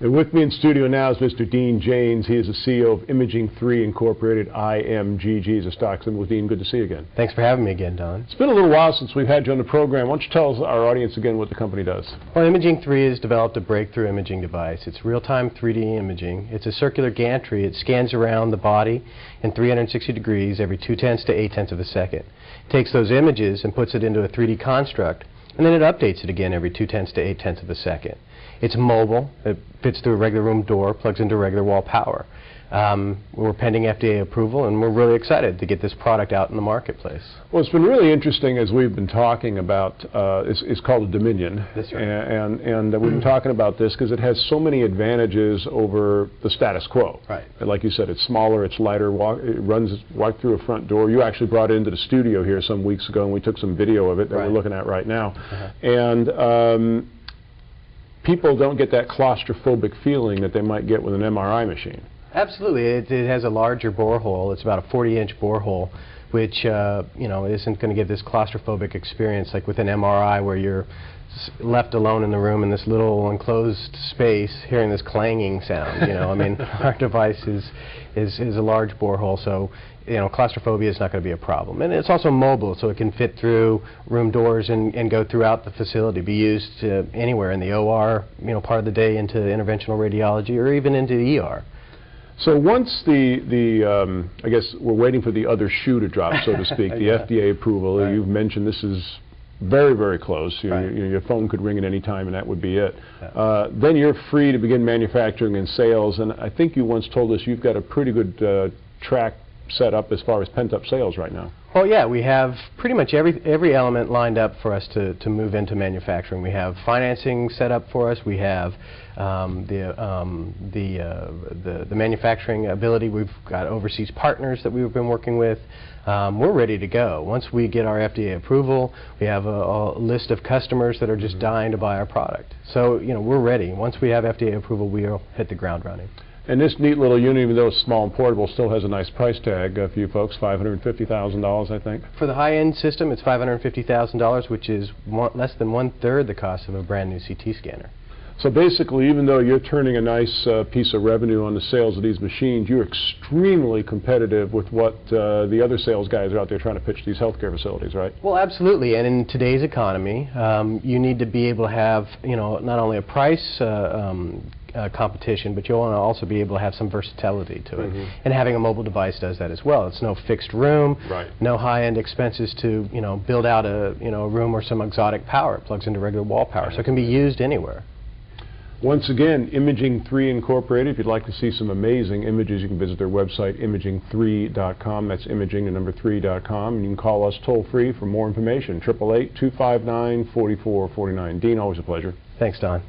And with me in studio now is Mr. Dean Janes. He is the CEO of Imaging 3 Incorporated, IMGG is a stock symbol. Dean, good to see you again. Thanks for having me again, Don. It's been a little while since we've had you on the program. Why don't you tell our audience again what the company does? Well, Imaging 3 has developed a breakthrough imaging device. It's real-time 3D imaging. It's a circular gantry. It scans around the body in 360 degrees every 0.2 to 0.8 of a second. It takes those images and puts it into a 3D construct, and then it updates it again every 0.2 to 0.8 of a second. It's mobile. It fits through a regular room door, plugs into regular wall power. We're pending FDA approval, and we're really excited to get this product out in the marketplace. Well, it's been really interesting as we've been talking about, it's called a Dominion. That's right. And we've been talking about this because it has so many advantages over the status quo. Right. And like you said, it's smaller, it's lighter, it runs right through a front door. You actually brought it into the studio here some weeks ago, and we took some video of it that we're looking at right now. And people don't get that claustrophobic feeling that they might get with an MRI machine. Absolutely. It has a larger borehole. It's about a 40-inch borehole, which you know, isn't going to give this claustrophobic experience like with an MRI where you're left alone in the room in this little enclosed space hearing this clanging sound. You know, I mean, our device is a large borehole, so you know, claustrophobia is not going to be a problem. And it's also mobile, so it can fit through room doors and go throughout the facility, be used anywhere in the OR, you know, part of the day into interventional radiology or even into the ER. So once I guess we're waiting for the other shoe to drop, so to speak, the FDA approval. Right. You've mentioned this is very, very close. Your phone could ring at any time, and that would be it. Yeah. Then you're free to begin manufacturing and sales, and I think you once told us you've got a pretty good track set up as far as pent-up sales right now. Well, yeah, we have pretty much every element lined up for us to move into manufacturing. We have financing set up for us. We have the manufacturing ability. We've got overseas partners that we've been working with. We're ready to go. Once we get our FDA approval, we have a list of customers that are just dying to buy our product. So, you know, we're ready. Once we have FDA approval, we'll hit the ground running. And this neat little unit, even though it's small and portable, still has a nice price tag for you folks, $550,000, I think. For the high-end system, it's $550,000, which is less than 1/3 the cost of a brand new CT scanner. So basically, even though you're turning a nice piece of revenue on the sales of these machines, you're extremely competitive with what the other sales guys are out there trying to pitch these healthcare facilities, right? Well, absolutely. And in today's economy, you need to be able to have, you know, not only a price competition, but you'll want to also be able to have some versatility to it. And having a mobile device does that as well. It's no fixed room, no high-end expenses to, you know, build out a, you know, a room or some exotic power. It plugs into regular wall power, so it can be used anywhere. Once again, Imaging 3 Incorporated. If you'd like to see some amazing images, you can visit their website, imaging3.com. That's imaging, the number 3.com. And you can call us toll-free for more information, 888-259-4449. Dean, always a pleasure. Thanks, Don.